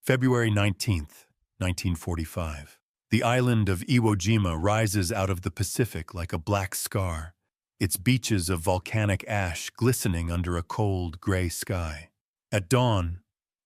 February 19th, 1945. The island of Iwo Jima rises out of the Pacific like a black scar, its beaches of volcanic ash glistening under a cold, gray sky. At dawn,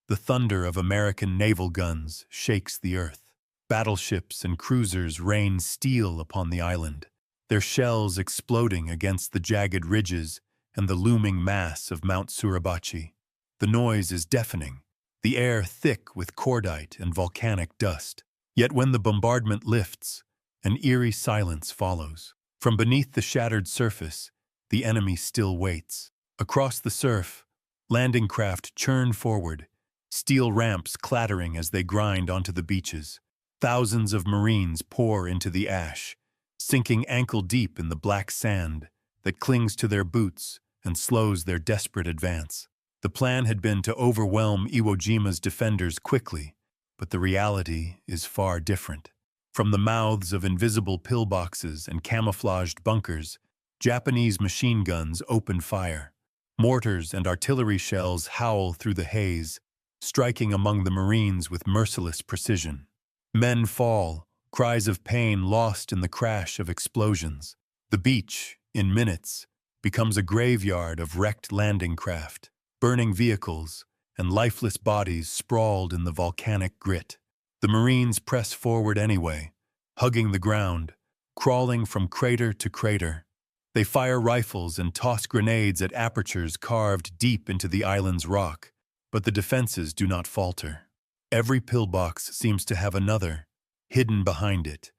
the thunder of American naval guns shakes the earth. Battleships and cruisers rain steel upon the island, their shells exploding against the jagged ridges and the looming mass of Mount Suribachi. The noise is deafening, the air thick with cordite and volcanic dust. Yet when the bombardment lifts, an eerie silence follows. From beneath the shattered surface, the enemy still waits. Across the surf, landing craft churn forward, steel ramps clattering as they grind onto the beaches. Thousands of Marines pour into the ash, sinking ankle-deep in the black sand that clings to their boots and slows their desperate advance. The plan had been to overwhelm Iwo Jima's defenders quickly, but the reality is far different. From the mouths of invisible pillboxes and camouflaged bunkers, Japanese machine guns open fire. Mortars and artillery shells howl through the haze, striking among the Marines with merciless precision. Men fall, cries of pain lost in the crash of explosions. The beach, in minutes, becomes a graveyard of wrecked landing craft, burning vehicles, and lifeless bodies sprawled in the volcanic grit. The Marines press forward anyway, hugging the ground, crawling from crater to crater. They fire rifles and toss grenades at apertures carved deep into the island's rock, but the defenses do not falter. Every pillbox seems to have another, hidden behind it,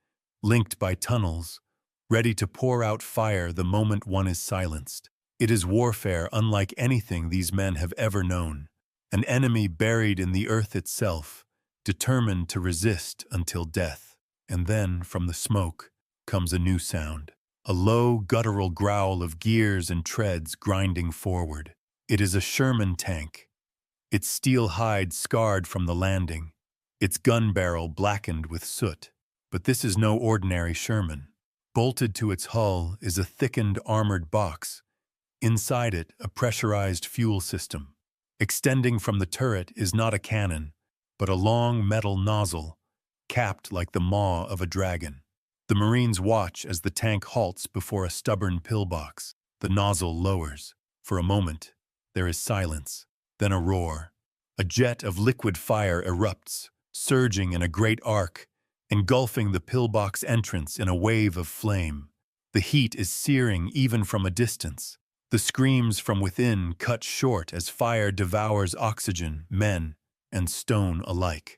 linked by tunnels, ready to pour out fire the moment one is silenced. It is warfare unlike anything these men have ever known. An enemy buried in the earth itself, determined to resist until death. And then, from the smoke, comes a new sound. A low, guttural growl of gears and treads grinding forward. It is a Sherman tank, its steel hide scarred from the landing, its gun barrel blackened with soot. But this is no ordinary Sherman. Bolted to its hull is a thickened armored box. Inside it, a pressurized fuel system. Extending from the turret is not a cannon, but a long metal nozzle, capped like the maw of a dragon. The Marines watch as the tank halts before a stubborn pillbox. The nozzle lowers. For a moment, there is silence, then a roar. A jet of liquid fire erupts, surging in a great arc, engulfing the pillbox entrance in a wave of flame. The heat is searing even from a distance. The screams from within cut short as fire devours oxygen, men, and stone alike.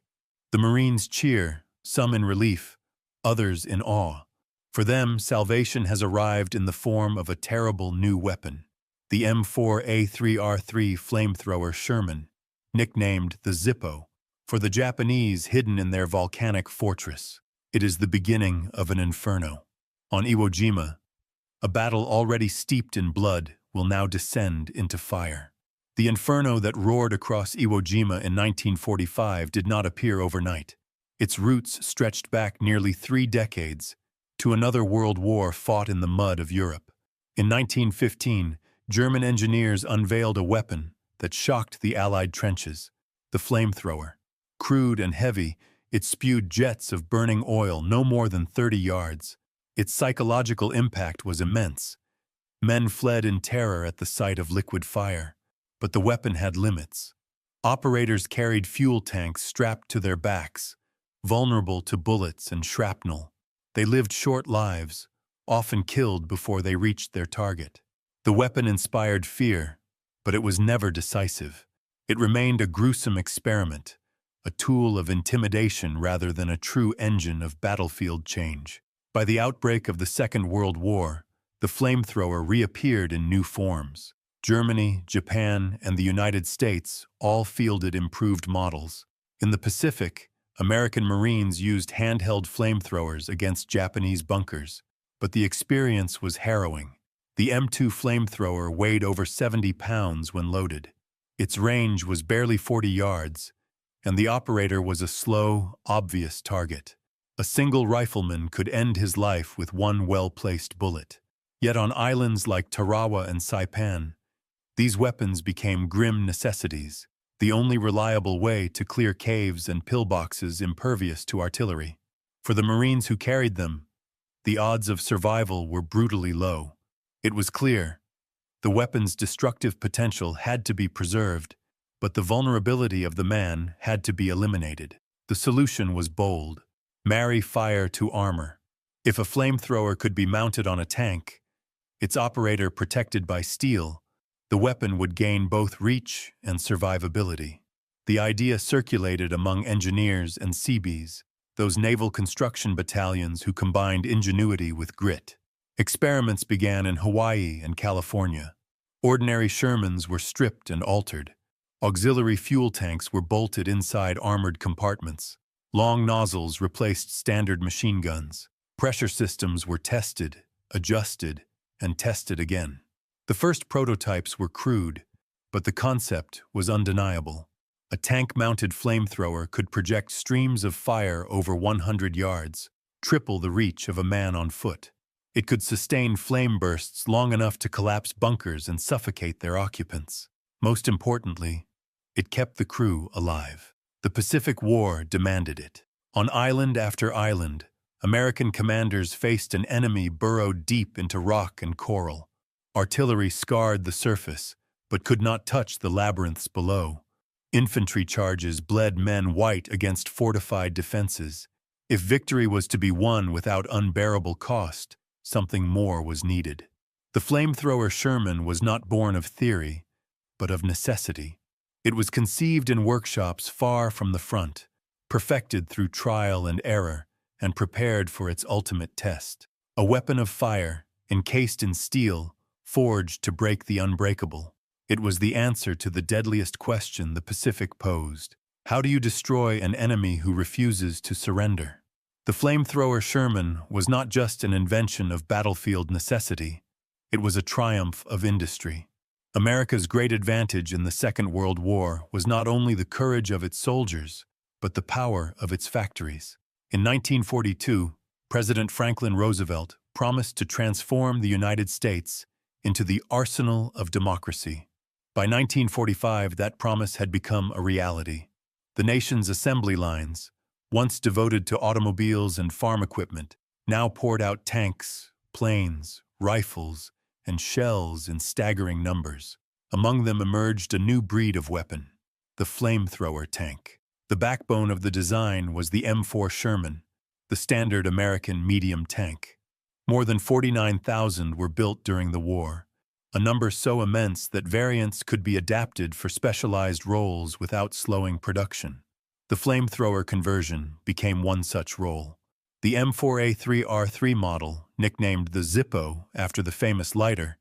The Marines cheer, some in relief, others in awe. For them, salvation has arrived in the form of a terrible new weapon, the M4A3R3 Flamethrower Sherman, nicknamed the Zippo, for the Japanese hidden in their volcanic fortress. It is the beginning of an inferno. On Iwo Jima, a battle already steeped in blood will now descend into fire. The inferno that roared across Iwo Jima in 1945 did not appear overnight. Its roots stretched back nearly 3 decades to another world war fought in the mud of Europe. In 1915, German engineers unveiled a weapon that shocked the Allied trenches, the flamethrower. Crude and heavy, it spewed jets of burning oil no more than 30 yards. Its psychological impact was immense. Men fled in terror at the sight of liquid fire, but the weapon had limits. Operators carried fuel tanks strapped to their backs, vulnerable to bullets and shrapnel. They lived short lives, often killed before they reached their target. The weapon inspired fear, but it was never decisive. It remained a gruesome experiment, a tool of intimidation rather than a true engine of battlefield change. By the outbreak of the Second World War, the flamethrower reappeared in new forms. Germany, Japan, and the United States all fielded improved models. In the Pacific, American Marines used handheld flamethrowers against Japanese bunkers, but the experience was harrowing. The M2 flamethrower weighed over 70 pounds when loaded. Its range was barely 40 yards, and the operator was a slow, obvious target. A single rifleman could end his life with one well-placed bullet. Yet on islands like Tarawa and Saipan, these weapons became grim necessities. the only reliable way to clear caves and pillboxes impervious to artillery. For the Marines who carried them, the odds of survival were brutally low. It was clear the weapon's destructive potential had to be preserved, but the vulnerability of the man had to be eliminated. The solution was bold: marry fire to armor. If a flamethrower could be mounted on a tank, its operator protected by steel, the weapon would gain both reach and survivability. The idea circulated among engineers and Seabees, those naval construction battalions who combined ingenuity with grit. Experiments began in Hawaii and California. Ordinary Shermans were stripped and altered. Auxiliary fuel tanks were bolted inside armored compartments. Long nozzles replaced standard machine guns. Pressure systems were tested, adjusted, and tested again. The first prototypes were crude, but the concept was undeniable. A tank-mounted flamethrower could project streams of fire over 100 yards, triple the reach of a man on foot. It could sustain flame bursts long enough to collapse bunkers and suffocate their occupants. Most importantly, it kept the crew alive. The Pacific War demanded it. On island after island, American commanders faced an enemy burrowed deep into rock and coral. Artillery scarred the surface, but could not touch the labyrinths below. Infantry charges bled men white against fortified defenses. If victory was to be won without unbearable cost, something more was needed. The flamethrower Sherman was not born of theory, but of necessity. It was conceived in workshops far from the front, perfected through trial and error, and prepared for its ultimate test. A weapon of fire, encased in steel, forged to break the unbreakable. It was the answer to the deadliest question the Pacific posed: how do you destroy an enemy who refuses to surrender? The flamethrower Sherman was not just an invention of battlefield necessity, it was a triumph of industry. America's great advantage in the Second World War was not only the courage of its soldiers, but the power of its factories. In 1942, President Franklin Roosevelt promised to transform the United States into the arsenal of democracy. By 1945, that promise had become a reality. The nation's assembly lines, once devoted to automobiles and farm equipment, now poured out tanks, planes, rifles, and shells in staggering numbers. Among them emerged a new breed of weapon: the flamethrower tank. The backbone of the design was the M4 Sherman, the standard American medium tank. More than 49,000 were built during the war, a number so immense that variants could be adapted for specialized roles without slowing production. The flamethrower conversion became one such role. The M4A3R3 model, nicknamed the Zippo after the famous lighter,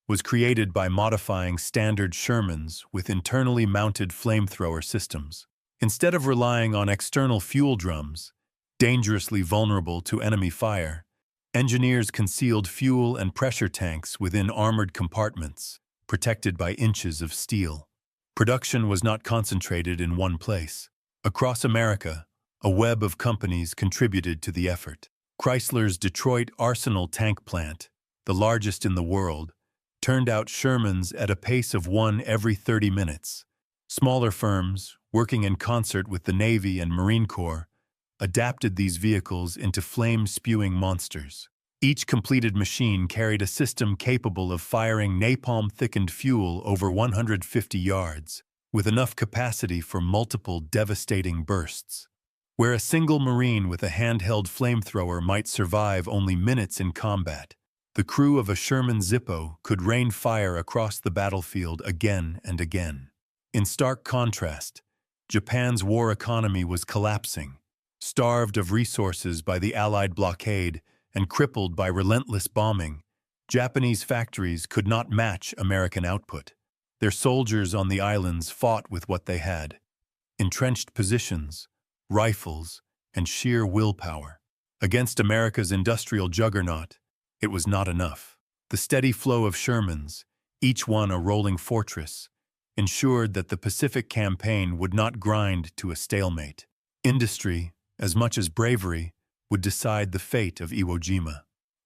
was created by modifying standard Shermans with internally mounted flamethrower systems. Instead of relying on external fuel drums, dangerously vulnerable to enemy fire, engineers concealed fuel and pressure tanks within armored compartments, protected by inches of steel. Production was not concentrated in one place. Across America, a web of companies contributed to the effort. Chrysler's Detroit Arsenal tank plant, the largest in the world, turned out Shermans at a pace of one every 30 minutes. Smaller firms, working in concert with the Navy and Marine Corps, adapted these vehicles into flame-spewing monsters. Each completed machine carried a system capable of firing napalm-thickened fuel over 150 yards, with enough capacity for multiple devastating bursts. Where a single Marine with a handheld flamethrower might survive only minutes in combat, the crew of a Sherman Zippo could rain fire across the battlefield again and again. In stark contrast, Japan's war economy was collapsing. Starved of resources by the Allied blockade and crippled by relentless bombing, Japanese factories could not match American output. Their soldiers on the islands fought with what they had: entrenched positions, rifles, and sheer willpower. Against America's industrial juggernaut, it was not enough. The steady flow of Shermans, each one a rolling fortress, ensured that the Pacific Campaign would not grind to a stalemate. Industry, as much as bravery, would decide the fate of Iwo Jima.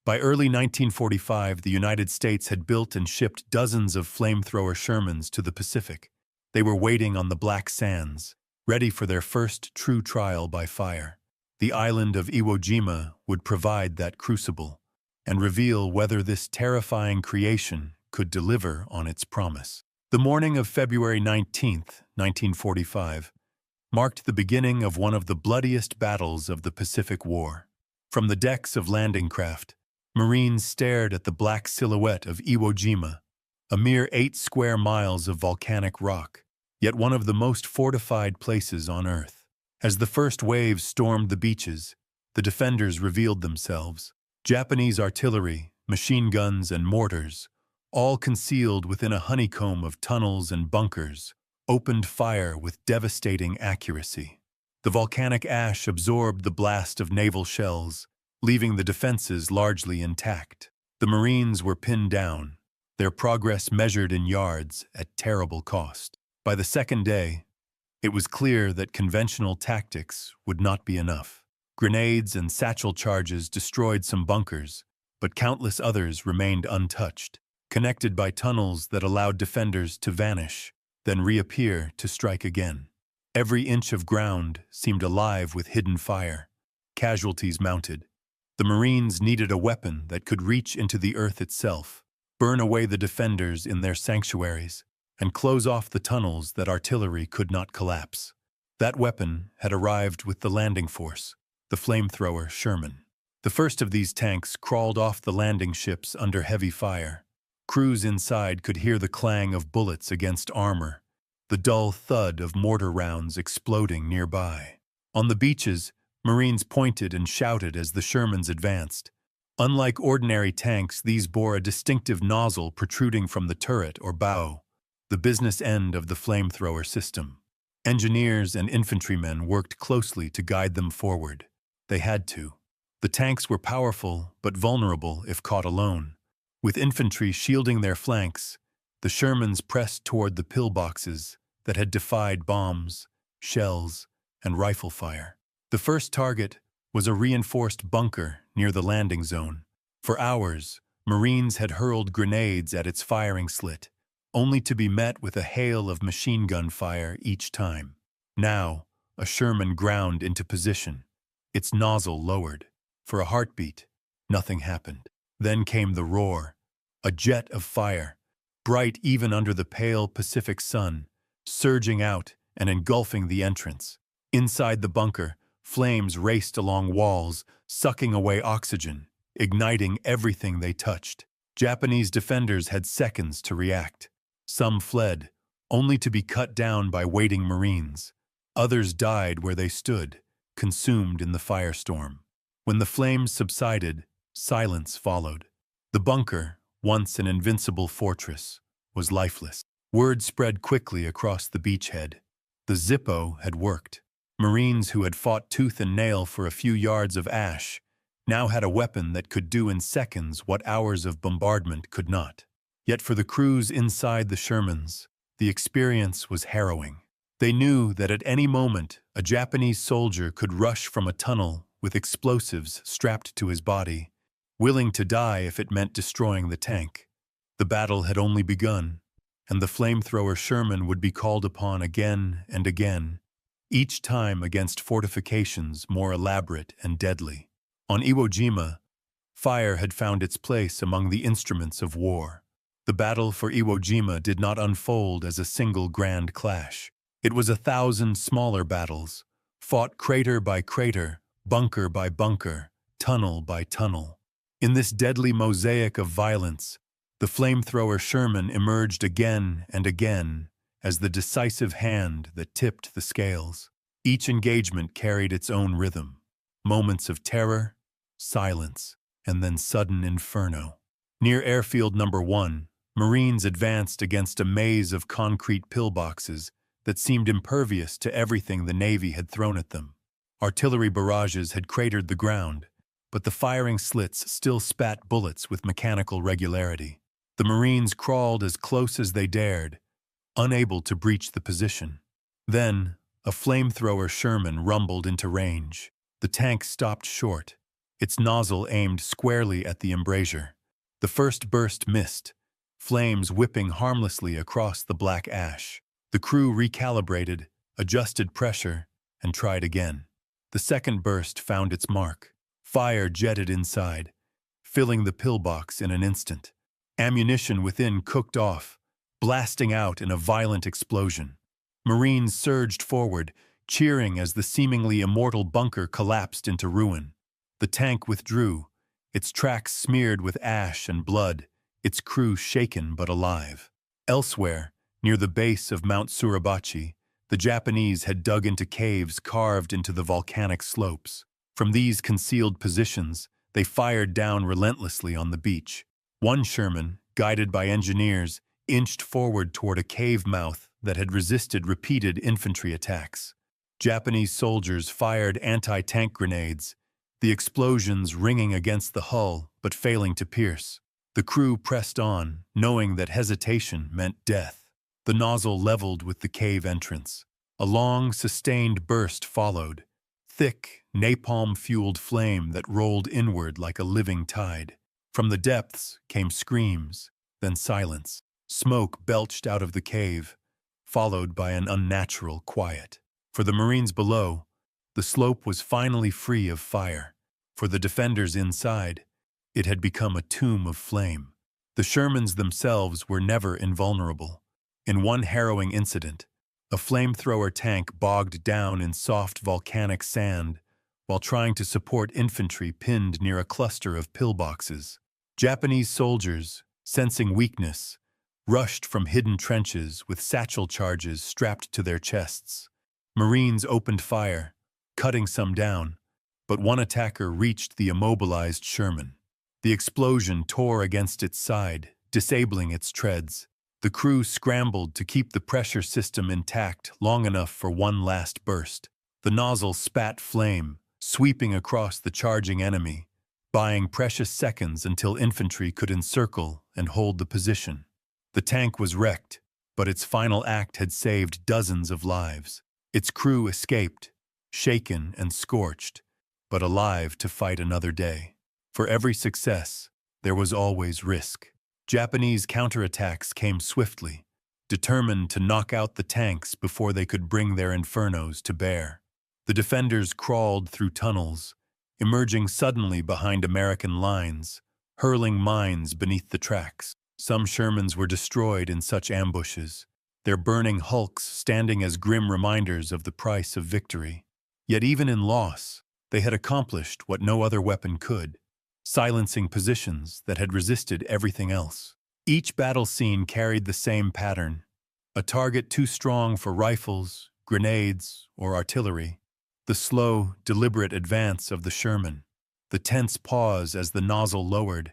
By early 1945, the United States had built and shipped dozens of flamethrower Shermans to the Pacific. They were waiting on the black sands, ready for their first true trial by fire. The island of Iwo Jima would provide that crucible and reveal whether this terrifying creation could deliver on its promise. The morning of February 19th, 1945, marked the beginning of one of the bloodiest battles of the Pacific War. From the decks of landing craft, Marines stared at the black silhouette of Iwo Jima, a mere 8 square miles of volcanic rock, yet one of the most fortified places on Earth. As the first waves stormed the beaches, the defenders revealed themselves. Japanese artillery, machine guns, and mortars, all concealed within a honeycomb of tunnels and bunkers, opened fire with devastating accuracy. The volcanic ash absorbed the blast of naval shells, leaving the defenses largely intact. The Marines were pinned down, their progress measured in yards at terrible cost. By the second day, it was clear that conventional tactics would not be enough. Grenades and satchel charges destroyed some bunkers, but countless others remained untouched, connected by tunnels that allowed defenders to vanish, then reappear to strike again. Every inch of ground seemed alive with hidden fire. Casualties mounted. The Marines needed a weapon that could reach into the earth itself, burn away the defenders in their sanctuaries, and close off the tunnels that artillery could not collapse. That weapon had arrived with the landing force, the Flamethrower Sherman. The first of these tanks crawled off the landing ships under heavy fire. Crews inside could hear the clang of bullets against armor, the dull thud of mortar rounds exploding nearby. On the beaches, Marines pointed and shouted as the Shermans advanced. Unlike ordinary tanks, these bore a distinctive nozzle protruding from the turret or bow, the business end of the flamethrower system. Engineers and infantrymen worked closely to guide them forward. They had to. The tanks were powerful but vulnerable if caught alone. With infantry shielding their flanks, the Shermans pressed toward the pillboxes that had defied bombs, shells, and rifle fire. The first target was a reinforced bunker near the landing zone. For hours, Marines had hurled grenades at its firing slit, only to be met with a hail of machine gun fire each time. Now, a Sherman ground into position, its nozzle lowered. For a heartbeat, nothing happened. Then came the roar, a jet of fire, bright even under the pale Pacific sun, surging out and engulfing the entrance. Inside the bunker, flames raced along walls, sucking away oxygen, igniting everything they touched. Japanese defenders had seconds to react. Some fled, only to be cut down by waiting Marines. Others died where they stood, consumed in the firestorm. When the flames subsided, silence followed. The bunker, once an invincible fortress, was lifeless. Word spread quickly across the beachhead. The Zippo had worked. Marines who had fought tooth and nail for a few yards of ash now had a weapon that could do in seconds what hours of bombardment could not. Yet for the crews inside the Shermans, the experience was harrowing. They knew that at any moment a Japanese soldier could rush from a tunnel with explosives strapped to his body, willing to die if it meant destroying the tank. The battle had only begun, and the flamethrower Sherman would be called upon again and again, each time against fortifications more elaborate and deadly. On Iwo Jima, fire had found its place among the instruments of war. The battle for Iwo Jima did not unfold as a single grand clash. It was 1,000 smaller battles, fought crater by crater, bunker by bunker, tunnel by tunnel. In this deadly mosaic of violence, the flamethrower Sherman emerged again and again as the decisive hand that tipped the scales. Each engagement carried its own rhythm. Moments of terror, silence, and then sudden inferno. Near Airfield No. 1, Marines advanced against a maze of concrete pillboxes that seemed impervious to everything the Navy had thrown at them. Artillery barrages had cratered the ground, but the firing slits still spat bullets with mechanical regularity. The Marines crawled as close as they dared, unable to breach the position. Then, a flamethrower Sherman rumbled into range. The tank stopped short, its nozzle aimed squarely at the embrasure. The first burst missed, flames whipping harmlessly across the black ash. The crew recalibrated, adjusted pressure, and tried again. The second burst found its mark. Fire jetted inside, filling the pillbox in an instant. Ammunition within cooked off, blasting out in a violent explosion. Marines surged forward, cheering as the seemingly immortal bunker collapsed into ruin. The tank withdrew, its tracks smeared with ash and blood, its crew shaken but alive. Elsewhere, near the base of Mount Suribachi, the Japanese had dug into caves carved into the volcanic slopes. From these concealed positions, they fired down relentlessly on the beach. One Sherman, guided by engineers, inched forward toward a cave mouth that had resisted repeated infantry attacks. Japanese soldiers fired anti-tank grenades, the explosions ringing against the hull but failing to pierce. The crew pressed on, knowing that hesitation meant death. The nozzle leveled with the cave entrance. A long, sustained burst followed, thick, napalm-fueled flame that rolled inward like a living tide. From the depths came screams, then silence. Smoke belched out of the cave, followed by an unnatural quiet. For the Marines below, the slope was finally free of fire. For the defenders inside, it had become a tomb of flame. The Shermans themselves were never invulnerable. In one harrowing incident, a flamethrower tank bogged down in soft volcanic sand while trying to support infantry pinned near a cluster of pillboxes. Japanese soldiers, sensing weakness, rushed from hidden trenches with satchel charges strapped to their chests. Marines opened fire, cutting some down, but one attacker reached the immobilized Sherman. The explosion tore against its side, disabling its treads. The crew scrambled to keep the pressure system intact long enough for one last burst. The nozzle spat flame, sweeping across the charging enemy, buying precious seconds until infantry could encircle and hold the position. The tank was wrecked, but its final act had saved dozens of lives. Its crew escaped, shaken and scorched, but alive to fight another day. For every success, there was always risk. Japanese counterattacks came swiftly, determined to knock out the tanks before they could bring their infernos to bear. The defenders crawled through tunnels, emerging suddenly behind American lines, hurling mines beneath the tracks. Some Shermans were destroyed in such ambushes, their burning hulks standing as grim reminders of the price of victory. Yet even in loss, they had accomplished what no other weapon could, silencing positions that had resisted everything else. Each battle scene carried the same pattern: a target too strong for rifles, grenades, or artillery, the slow, deliberate advance of the Sherman, the tense pause as the nozzle lowered,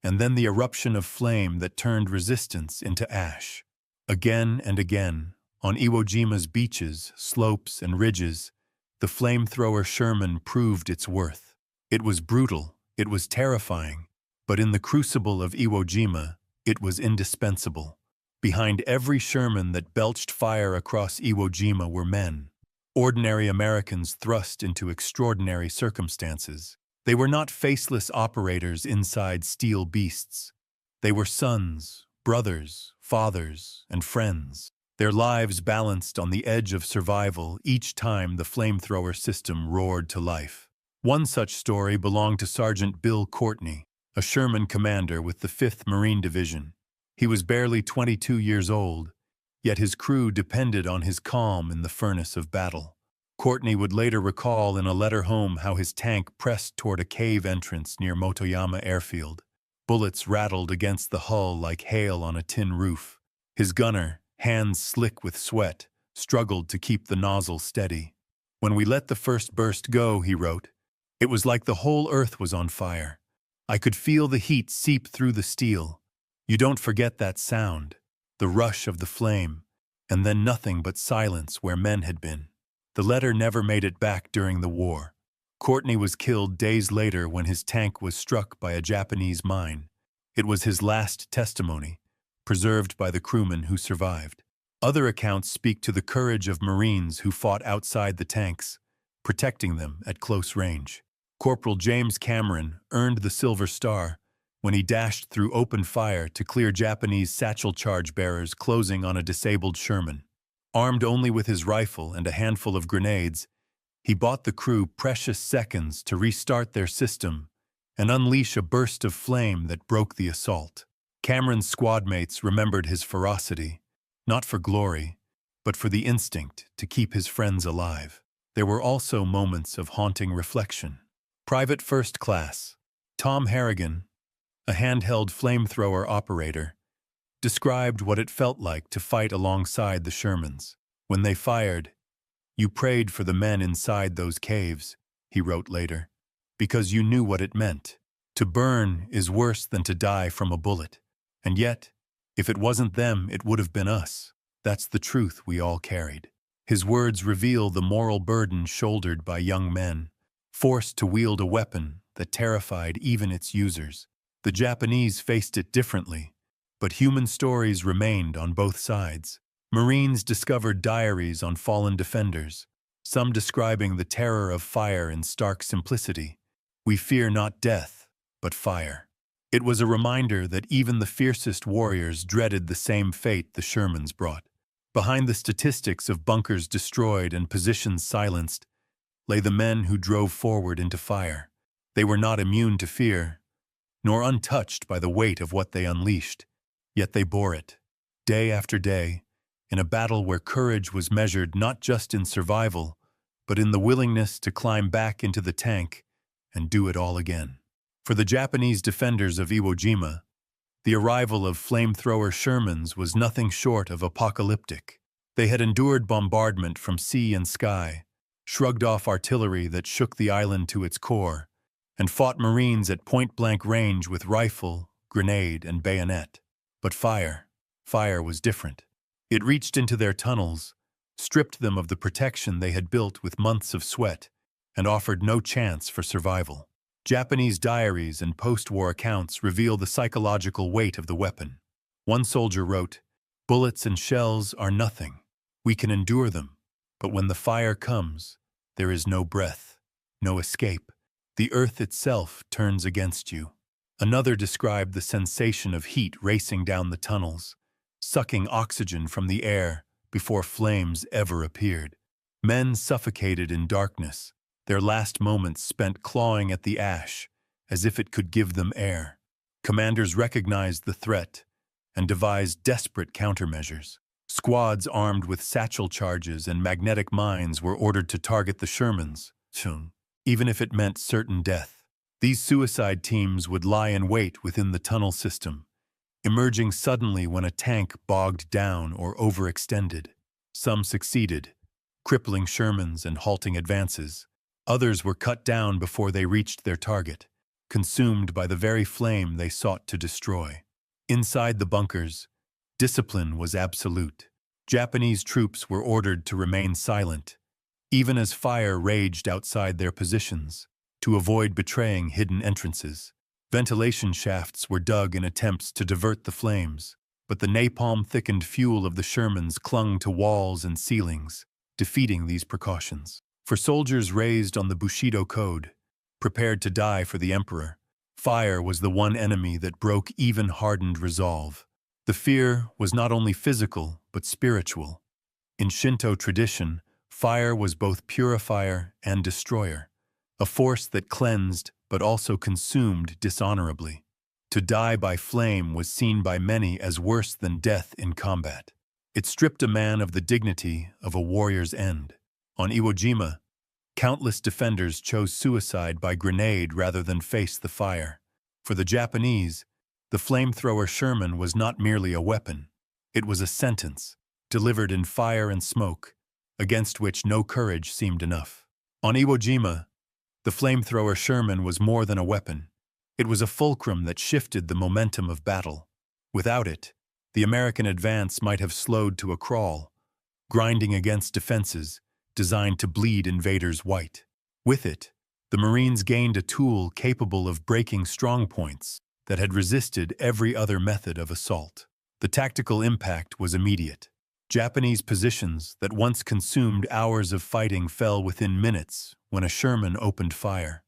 and then the eruption of flame that turned resistance into ash. Again and again, on Iwo Jima's beaches, slopes, and ridges, the flamethrower Sherman proved its worth. It was brutal, it was terrifying, but in the crucible of Iwo Jima, it was indispensable. Behind every Sherman that belched fire across Iwo Jima were men, ordinary Americans thrust into extraordinary circumstances. They were not faceless operators inside steel beasts. They were sons, brothers, fathers, and friends. Their lives balanced on the edge of survival each time the flamethrower system roared to life. One such story belonged to Sergeant Bill Courtney, a Sherman commander with the 5th Marine Division. He was barely 22 years old, yet his crew depended on his calm in the furnace of battle. Courtney would later recall in a letter home how his tank pressed toward a cave entrance near Motoyama Airfield. Bullets rattled against the hull like hail on a tin roof. His gunner, hands slick with sweat, struggled to keep the nozzle steady. "When we let the first burst go," he wrote, "it was like the whole earth was on fire. I could feel the heat seep through the steel. You don't forget that sound, the rush of the flame, and then nothing but silence where men had been." The letter never made it back during the war. Courtney was killed days later when his tank was struck by a Japanese mine. It was his last testimony, preserved by the crewmen who survived. Other accounts speak to the courage of Marines who fought outside the tanks, protecting them at close range. Corporal James Cameron earned the Silver Star when he dashed through open fire to clear Japanese satchel charge bearers closing on a disabled Sherman. Armed only with his rifle and a handful of grenades, he bought the crew precious seconds to restart their system and unleash a burst of flame that broke the assault. Cameron's squadmates remembered his ferocity, not for glory, but for the instinct to keep his friends alive. There were also moments of haunting reflection. Private First Class Tom Harrigan, a handheld flamethrower operator, described what it felt like to fight alongside the Shermans. When they fired, "You prayed for the men inside those caves," he wrote later, "because you knew what it meant. To burn is worse than to die from a bullet. And yet, if it wasn't them, it would have been us. That's the truth we all carried." His words reveal the moral burden shouldered by young men, forced to wield a weapon that terrified even its users. The Japanese faced it differently, but human stories remained on both sides. Marines discovered diaries on fallen defenders, some describing the terror of fire in stark simplicity. "We fear not death, but fire." It was a reminder that even the fiercest warriors dreaded the same fate the Shermans brought. Behind the statistics of bunkers destroyed and positions silenced lay the men who drove forward into fire. They were not immune to fear, nor untouched by the weight of what they unleashed, yet they bore it, day after day, in a battle where courage was measured not just in survival, but in the willingness to climb back into the tank and do it all again. For the Japanese defenders of Iwo Jima, the arrival of flamethrower Shermans was nothing short of apocalyptic. They had endured bombardment from sea and sky, shrugged off artillery that shook the island to its core, and fought Marines at point-blank range with rifle, grenade, and bayonet. But fire was different. It reached into their tunnels, stripped them of the protection they had built with months of sweat, and offered no chance for survival. Japanese diaries and post-war accounts reveal the psychological weight of the weapon. One soldier wrote, "Bullets and shells are nothing. We can endure them. But when the fire comes, there is no breath, no escape. The earth itself turns against you." Another described the sensation of heat racing down the tunnels, sucking oxygen from the air before flames ever appeared. Men suffocated in darkness, their last moments spent clawing at the ash as if it could give them air. Commanders recognized the threat and devised desperate countermeasures. Squads armed with satchel charges and magnetic mines were ordered to target the Shermans, even if it meant certain death. These suicide teams would lie in wait within the tunnel system, emerging suddenly when a tank bogged down or overextended. Some succeeded, crippling Shermans and halting advances. Others were cut down before they reached their target, consumed by the very flame they sought to destroy. Inside the bunkers, discipline was absolute. Japanese troops were ordered to remain silent, even as fire raged outside their positions, to avoid betraying hidden entrances. Ventilation shafts were dug in attempts to divert the flames, but the napalm-thickened fuel of the Shermans clung to walls and ceilings, defeating these precautions. For soldiers raised on the Bushido Code, prepared to die for the emperor, fire was the one enemy that broke even hardened resolve. The fear was not only physical, but spiritual. In Shinto tradition, fire was both purifier and destroyer, a force that cleansed but also consumed dishonorably. To die by flame was seen by many as worse than death in combat. It stripped a man of the dignity of a warrior's end. On Iwo Jima, countless defenders chose suicide by grenade rather than face the fire. For the Japanese, the flamethrower Sherman was not merely a weapon. It was a sentence, delivered in fire and smoke, against which no courage seemed enough. On Iwo Jima, the flamethrower Sherman was more than a weapon. It was a fulcrum that shifted the momentum of battle. Without it, the American advance might have slowed to a crawl, grinding against defenses designed to bleed invaders white. With it, the Marines gained a tool capable of breaking strongpoints that had resisted every other method of assault. The tactical impact was immediate. Japanese positions that once consumed hours of fighting fell within minutes when a Sherman opened fire.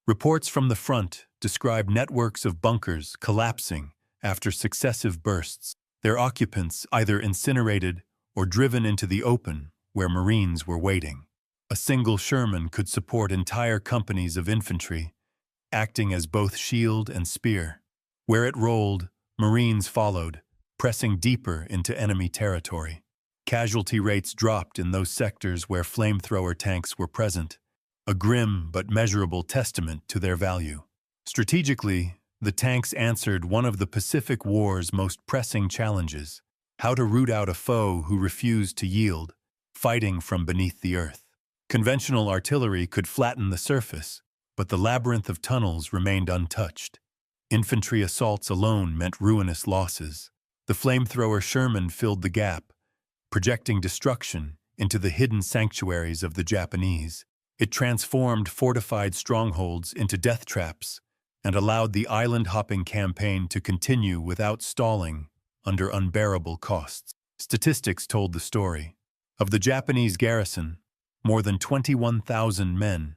Reports from the front describe networks of bunkers collapsing after successive bursts, their occupants either incinerated or driven into the open where Marines were waiting. A single Sherman could support entire companies of infantry, acting as both shield and spear. Where it rolled, Marines followed, pressing deeper into enemy territory. Casualty rates dropped in those sectors where flamethrower tanks were present, a grim but measurable testament to their value. Strategically, the tanks answered one of the Pacific War's most pressing challenges: how to root out a foe who refused to yield, fighting from beneath the earth. Conventional artillery could flatten the surface, but the labyrinth of tunnels remained untouched. Infantry assaults alone meant ruinous losses. The flamethrower Sherman filled the gap, projecting destruction into the hidden sanctuaries of the Japanese. It transformed fortified strongholds into death traps and allowed the island-hopping campaign to continue without stalling under unbearable costs. Statistics told the story. Of the Japanese garrison, more than 21,000 men,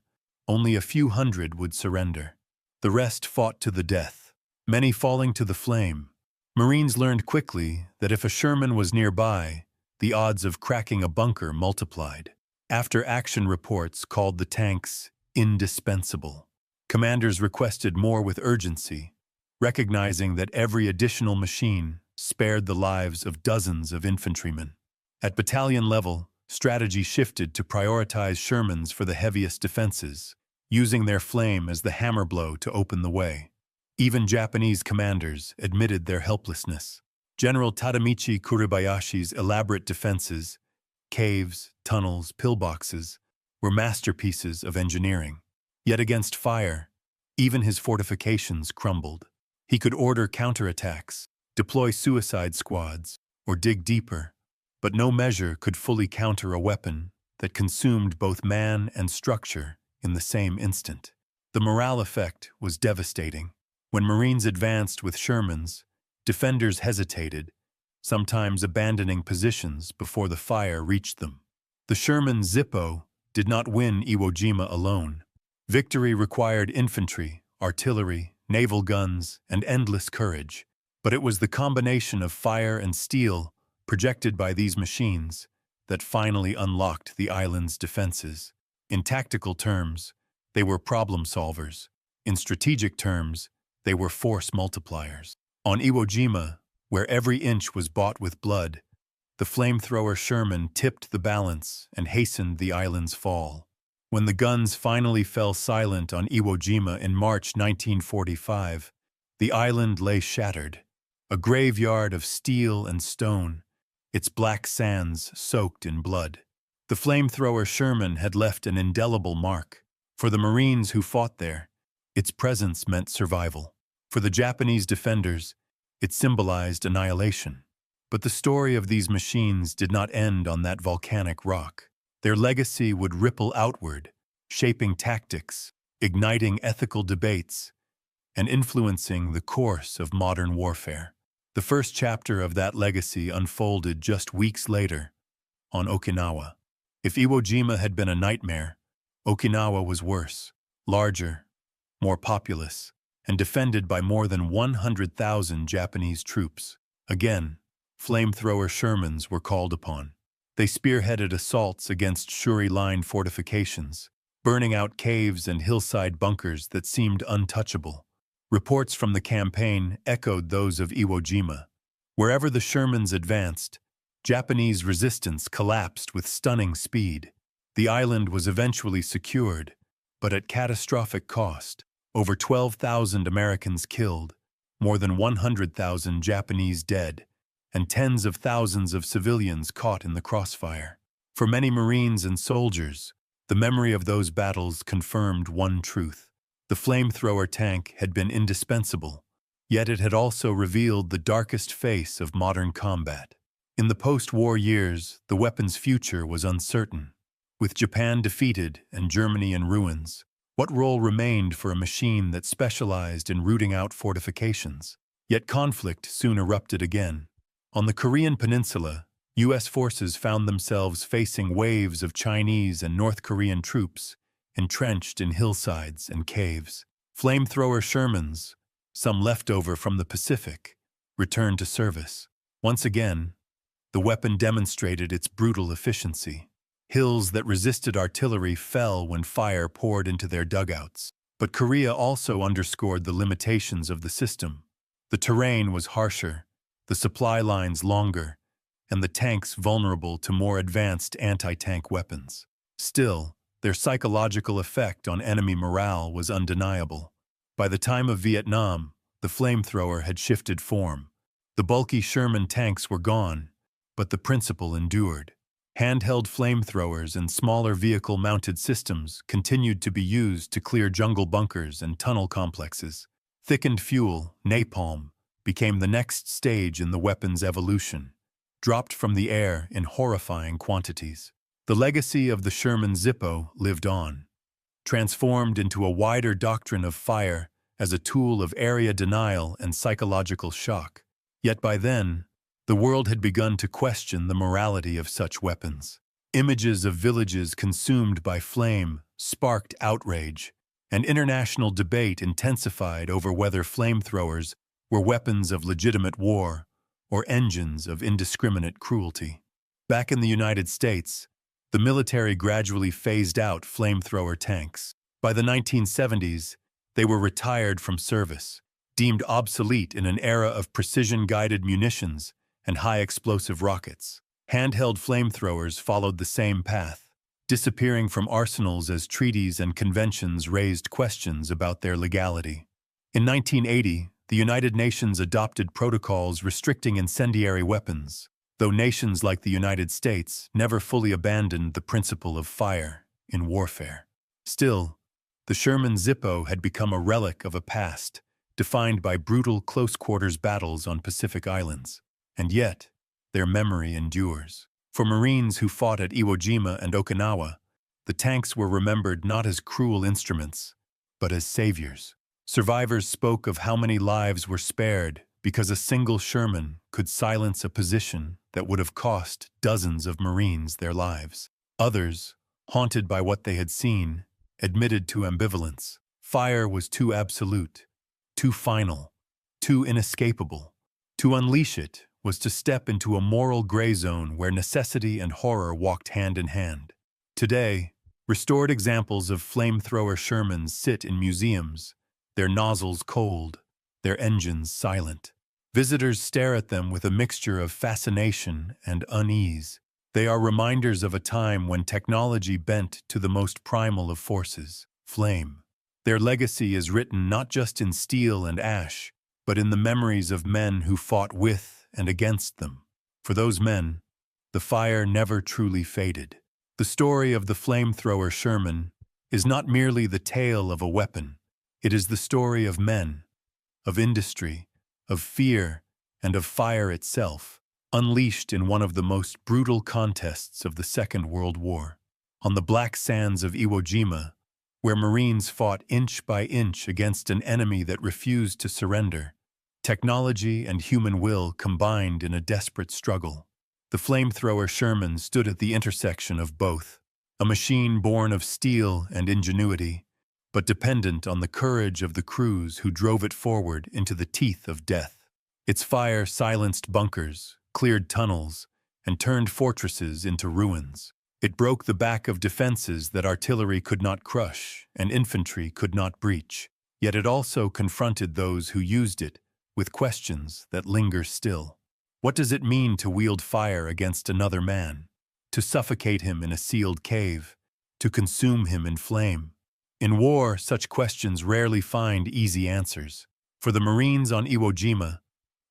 only a few hundred would surrender. The rest fought to the death, many falling to the flame. Marines learned quickly that if a Sherman was nearby, the odds of cracking a bunker multiplied. After-action reports called the tanks indispensable. Commanders requested more with urgency, recognizing that every additional machine spared the lives of dozens of infantrymen. At battalion level, strategy shifted to prioritize Shermans for the heaviest defenses, using their flame as the hammer blow to open the way. Even Japanese commanders admitted their helplessness. General Tadamichi Kuribayashi's elaborate defenses, caves, tunnels, pillboxes, were masterpieces of engineering. Yet against fire, even his fortifications crumbled. He could order counterattacks, deploy suicide squads, or dig deeper, but no measure could fully counter a weapon that consumed both man and structure in the same instant. The morale effect was devastating. When Marines advanced with Shermans, defenders hesitated, sometimes abandoning positions before the fire reached them. The Sherman Zippo did not win Iwo Jima alone. Victory required infantry, artillery, naval guns, and endless courage. But it was the combination of fire and steel projected by these machines that finally unlocked the island's defenses. In tactical terms, they were problem solvers. In strategic terms, they were force multipliers. On Iwo Jima, where every inch was bought with blood, the flamethrower Sherman tipped the balance and hastened the island's fall. When the guns finally fell silent on Iwo Jima in March 1945, the island lay shattered, a graveyard of steel and stone, its black sands soaked in blood. The flamethrower Sherman had left an indelible mark. For the Marines who fought there, its presence meant survival. For the Japanese defenders, it symbolized annihilation. But the story of these machines did not end on that volcanic rock. Their legacy would ripple outward, shaping tactics, igniting ethical debates, and influencing the course of modern warfare. The first chapter of that legacy unfolded just weeks later, on Okinawa. If Iwo Jima had been a nightmare, Okinawa was worse, larger, more populous, and defended by more than 100,000 Japanese troops. Again, flamethrower Shermans were called upon. They spearheaded assaults against Shuri-line fortifications, burning out caves and hillside bunkers that seemed untouchable. Reports from the campaign echoed those of Iwo Jima. Wherever the Shermans advanced, Japanese resistance collapsed with stunning speed. The island was eventually secured, but at catastrophic cost. Over 12,000 Americans killed, more than 100,000 Japanese dead, and tens of thousands of civilians caught in the crossfire. For many Marines and soldiers, the memory of those battles confirmed one truth. The flamethrower tank had been indispensable, yet it had also revealed the darkest face of modern combat. In the post-war years, the weapon's future was uncertain. With Japan defeated and Germany in ruins, what role remained for a machine that specialized in rooting out fortifications? Yet conflict soon erupted again. On the Korean peninsula, U.S. forces found themselves facing waves of Chinese and North Korean troops entrenched in hillsides and caves. Flamethrower Shermans, some leftover from the Pacific, returned to service. Once again, The weapon demonstrated its brutal efficiency. Hills that resisted artillery fell when fire poured into their dugouts. But Korea also underscored the limitations of the system. The terrain was harsher, the supply lines longer, and the tanks vulnerable to more advanced anti-tank weapons. Still, their psychological effect on enemy morale was undeniable. By the time of Vietnam, the flamethrower had shifted form. The bulky Sherman tanks were gone, but the principle endured. Handheld flamethrowers and smaller vehicle-mounted systems continued to be used to clear jungle bunkers and tunnel complexes. Thickened fuel, napalm, became the next stage in the weapon's evolution, dropped from the air in horrifying quantities. The legacy of the Sherman Zippo lived on, transformed into a wider doctrine of fire as a tool of area denial and psychological shock. Yet by then, the world had begun to question the morality of such weapons. Images of villages consumed by flame sparked outrage, and international debate intensified over whether flamethrowers were weapons of legitimate war or engines of indiscriminate cruelty. Back in the United States, the military gradually phased out flamethrower tanks. By the 1970s, they were retired from service, deemed obsolete in an era of precision-guided munitions and high-explosive rockets. Handheld flamethrowers followed the same path, disappearing from arsenals as treaties and conventions raised questions about their legality. In 1980, the United Nations adopted protocols restricting incendiary weapons, though nations like the United States never fully abandoned the principle of fire in warfare. Still, the Sherman Zippo had become a relic of a past defined by brutal close-quarters battles on Pacific islands. And yet, their memory endures. For Marines who fought at Iwo Jima and Okinawa, the tanks were remembered not as cruel instruments, but as saviors. Survivors spoke of how many lives were spared because a single Sherman could silence a position that would have cost dozens of Marines their lives. Others, haunted by what they had seen, admitted to ambivalence. Fire was too absolute, too final, too inescapable. To unleash it was to step into a moral gray zone where necessity and horror walked hand in hand. Today, restored examples of flamethrower Shermans sit in museums, their nozzles cold, their engines silent. Visitors stare at them with a mixture of fascination and unease. They are reminders of a time when technology bent to the most primal of forces, flame. Their legacy is written not just in steel and ash, but in the memories of men who fought with and against them. For those men, the fire never truly faded. The story of the flamethrower Sherman is not merely the tale of a weapon. It is the story of men, of industry, of fear, and of fire itself, unleashed in one of the most brutal contests of the Second World War. On the black sands of Iwo Jima, where Marines fought inch by inch against an enemy that refused to surrender, technology and human will combined in a desperate struggle. The flamethrower Sherman stood at the intersection of both, a machine born of steel and ingenuity, but dependent on the courage of the crews who drove it forward into the teeth of death. Its fire silenced bunkers, cleared tunnels, and turned fortresses into ruins. It broke the back of defenses that artillery could not crush and infantry could not breach. Yet it also confronted those who used it with questions that linger still. What does it mean to wield fire against another man? To suffocate him in a sealed cave? To consume him in flame? In war, such questions rarely find easy answers. For the Marines on Iwo Jima,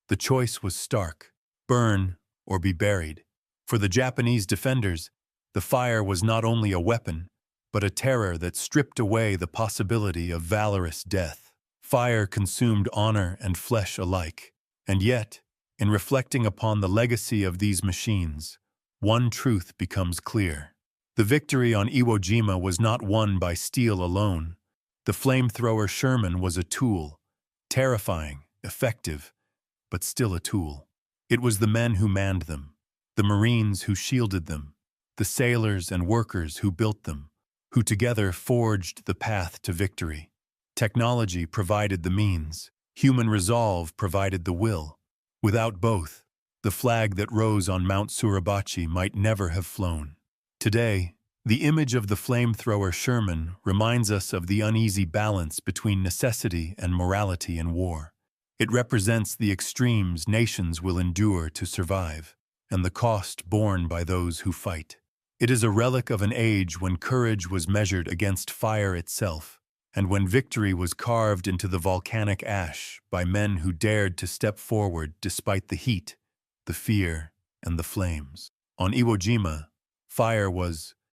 the choice was stark: burn or be buried. For the Japanese defenders, the fire was not only a weapon, but a terror that stripped away the possibility of valorous death. Fire consumed honor and flesh alike. And yet, in reflecting upon the legacy of these machines, one truth becomes clear. The victory on Iwo Jima was not won by steel alone. The flamethrower Sherman was a tool, terrifying, effective, but still a tool. It was the men who manned them, the Marines who shielded them, the sailors and workers who built them, who together forged the path to victory. Technology provided the means. Human resolve provided the will. Without both, The flag that rose on Mount Suribachi might never have flown. Today, the image of the flamethrower Sherman reminds us of the uneasy balance between necessity and morality in war. It represents the extremes nations will endure to survive, and the cost borne by those who fight. It is a relic of an age when courage was measured against fire itself, and when victory was carved into the volcanic ash by men who dared to step forward despite the heat, the fear, and the flames. On Iwo Jima, fire was